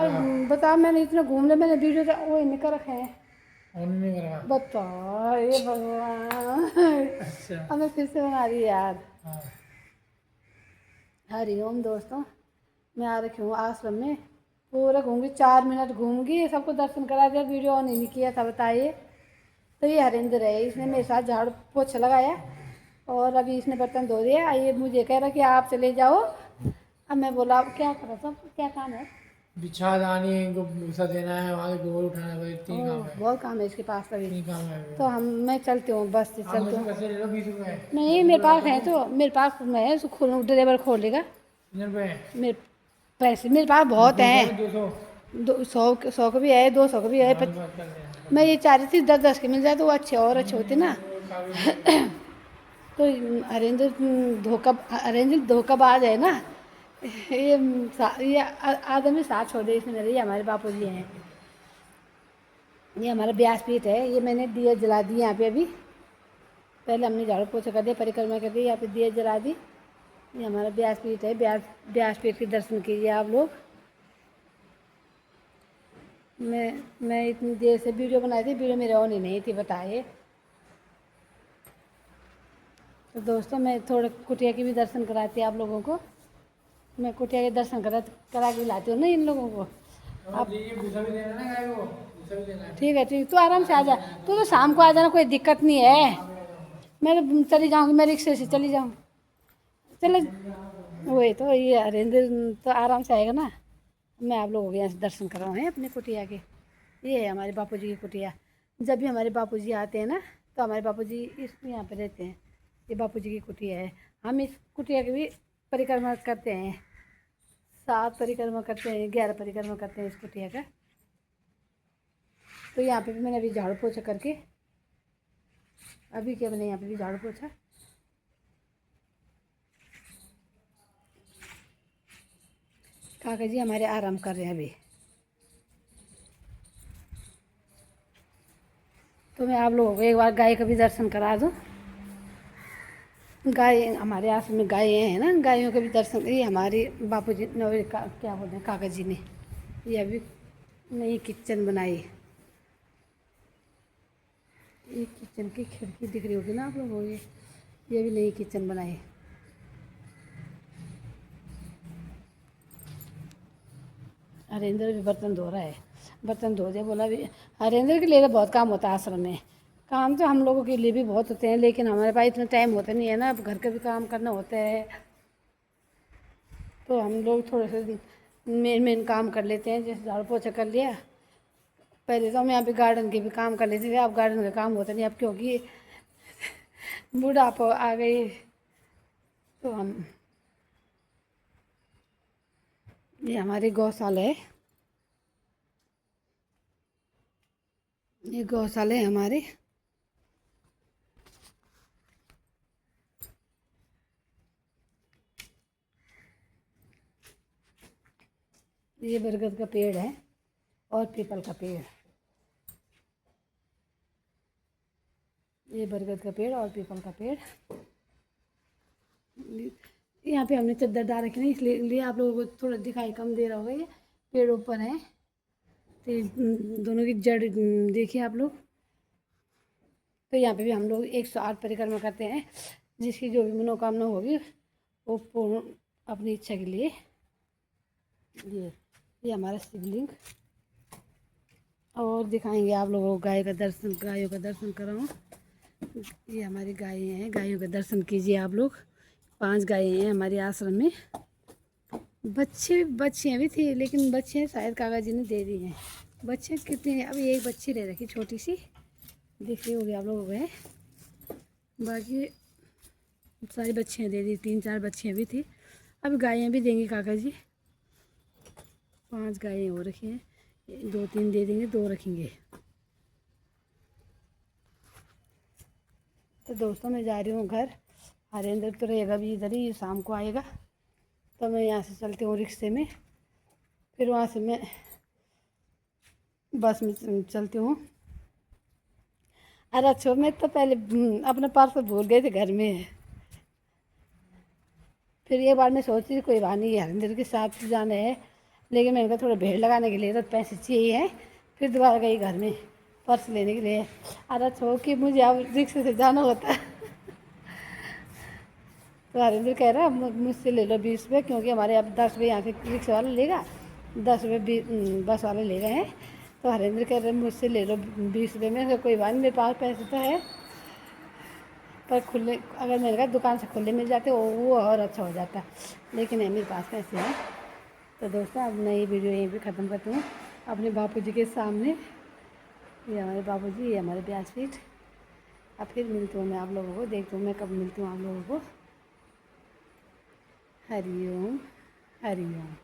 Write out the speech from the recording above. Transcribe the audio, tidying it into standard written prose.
यार बता, मैंने इतना घूम लिया, मैंने वीडियो वो नहीं कर रखे हैं। ऑन नहीं करा। बता ये भगवान। अच्छा। अब मैं फिर से बना रही यार। हाँ। हरिओम दोस्तों, मैं आ रखी हूँ आश्रम में। पूरा घूमूंगी, 4 मिनट घूमूंगी, सबको दर्शन करा दिया, वीडियो ऑन ही नहीं किया था बताइए। तो ये हरिंदर है, इसने मेरे साथ झाड़ू पोछा लगाया और अभी इसने बर्तन धो दिया। ये मुझे कह रहा कि आप चले जाओ। अब मैं बोला अब क्या करा, सब क्या काम है। बिछा दानी इनको भूसा देना है, वहाँ से गोबर उठाना है, बस तीन काम ओह है। बहुत काम है इसके पास अभी। तीन काम है। तो हम मैं चलती हूँ, बस से आप चलती मुझसे हूँ। पैसे ले लो 20 रुपए। नहीं मेरे पास है, तो मेरे पास मैं है, ड्राइवर खोल लेगा। 3 रुपए। मेरे पैसे मेरे पास बहुत दो सौ हैं। में 200। 100 का भी है, 200 का भी है। हाँ बात कर रहे हैं। मैं ये चाह रही थी 10-10 के मिल जाए तो वो अच्छे और अच्छे होते ना। वो कागज दे दो। तो अरेंजर धोखा अरेंजर धोखाबाज है ना। ये आदमी साथ छोड़ दे इसने मेरे। ये हमारे बापू जी हैं, ये हमारा व्यासपीठ है। ये मैंने दिया जला दी यहाँ पे अभी। पहले हमने झाड़ू पोछा कर दिया, परिक्रमा कर दी, यहाँ पे दिया जला दी। ये हमारा व्यासपीठ है, व्यासपीठ के दर्शन कीजिए आप लोग। मैं इतनी देर से वीडियो बनाई थी, वीडियो मेरे ऑन ही नहीं थी बताइए। तो दोस्तों मैं थोड़े कुटिया के भी दर्शन कराती आप लोगों को। मैं कुटिया के दर्शन करा के लाती हूँ ना इन लोगों को। और ये भूसा भी देना ना गाय को, भूसा भी देना है। ठीक है ठीक, तू आराम से आ जा। तू तो शाम को आ जाना, कोई दिक्कत नहीं है। मैं तो चली जाऊँगी, मैं रिक्शे से चली जाऊँ। चलो वही तो, ये हरेंद्र तो आराम से आएगा ना। मैं आप लोगों के यहाँ से दर्शन करवाऊँ हैं अपने कुटिया के। ये है हमारे बापू जी की कुटिया। जब भी हमारे बापू जी आते हैं ना, तो हमारे बापू जी इस यहाँ पे रहते हैं। ये बापू जी की कुटिया है। हम इस कुटिया की भी परिक्रमा करते हैं, 7 परिक्रमा करते हैं, 11 परिक्रमा करते हैं इस कुटिया का। तो यहाँ पे भी मैंने अभी झाड़ू पोछा करके, अभी क्या मैंने यहाँ पे भी झाड़ू पोछा। काका जी हमारे आराम कर रहे हैं अभी। तो मैं आप लोगों को एक बार गाय का भी दर्शन करा दूँ। गाय हमारे आश्रम में गाय हैं ना, गायों के भी दर्शन। ये हमारी बापूजी ने क्या बोलते हैं, काका जी ने ये अभी नई किचन बनाई। ये किचन की खिड़की दिख रही होगी ना आप लोगों को। ये भी नई किचन बनाई। हरेंद्र भी बर्तन धो रहा है, बर्तन धो दे बोला भी। हरेंद्र के लिए तो बहुत काम होता है आश्रम में। काम तो हम लोगों के लिए भी बहुत होते हैं, लेकिन हमारे पास इतना टाइम होता नहीं है ना, अब घर का भी काम करना होता है। तो हम लोग थोड़े से मेन काम कर लेते हैं, जैसे झाड़ू पोछा कर लिया। पहले तो हम यहाँ पे गार्डन के भी काम कर लेते थे, अब गार्डन का काम होता नहीं अब, क्योंकि बुढ़ापा आ गई। तो हम, ये हमारी गौशाला है, ये गौशाला है हमारे। ये बरगद का पेड़ है और पीपल का पेड़। ये बरगद का पेड़ और पीपल का पेड़। यहाँ पे हमने चद्दर डाल रखी है, इसलिए आप लोगों को थोड़ा दिखाई कम दे रहा होगा। ये पेड़ ऊपर है, तो दोनों की जड़ देखिए आप लोग। तो यहाँ पे भी हम लोग 108 परिक्रमा करते हैं, जिसकी जो भी मनोकामना होगी वो पूर्ण अपनी इच्छा के लिए। ये हमारा शिवलिंग। और दिखाएंगे आप लोगों को गाय का दर्शन, गायों का दर्शन कराऊँ। ये हमारी गायें हैं, गायों का दर्शन कीजिए आप लोग। 5 गायें हैं हमारे आश्रम में। बच्चियाँ भी थी, लेकिन बच्चे शायद काका जी ने दे दी हैं। बच्चे कितने हैं, अभी एक बच्ची रह रखी छोटी सी, दिख रही होगी आप लोगों को। बाकी सारी बच्चियाँ दे दी, 3-4 बच्चियाँ भी थी। अब गायें भी देंगे काका जी। 5 गायें हो रखी हैं, 2-3 दे देंगे, 2 रखेंगे। तो दोस्तों मैं जा रही हूँ घर। हरेंद्र तो रहेगा भी इधर ही, शाम को आएगा। तो मैं यहाँ से चलती हूँ रिक्शे में, फिर वहाँ से मैं बस में चलती हूँ। अरे अच्छा, मैं तो पहले अपना पर्स भूल गई थी घर में। फिर एक बार मैं सोची कोई बात नहीं, हरिंदर के साथ जाना है, लेकिन मैंने कहा थोड़ा भीड़ लगाने के लिए तो पैसे चाहिए हैं। फिर दोबारा गई घर में पर्स लेने के लिए। अरे छो कि मुझे अब रिक्शे से जाना होता है। तो हरिंदर कह रहा मुझसे ले लो 20 रुपये, क्योंकि हमारे अब 10 रुपये यहाँ से रिक्शे वाला लेगा, 10 रुपये बस वाले ले गए हैं। तो हरिंदर कह रहे मुझसे ले लो 20 रुपये में। कोई बात नहीं, मेरे पास पैसे तो है, पर खुले अगर मेरे कहा दुकान से खुले मिल जाते वो और अच्छा हो जाता, लेकिन है मेरे पास पैसे हैं। तो दोस्तों अब मैं ये वीडियो यहीं पे ख़त्म करती हूँ अपने बापू जी के सामने। ये हमारे बापू जी, ये हमारे व्यासपीठ। अब फिर मिलती हूँ मैं आप लोगों को, देखती हूँ मैं कब मिलती हूँ आप लोगों को। हरिओम हरिओम।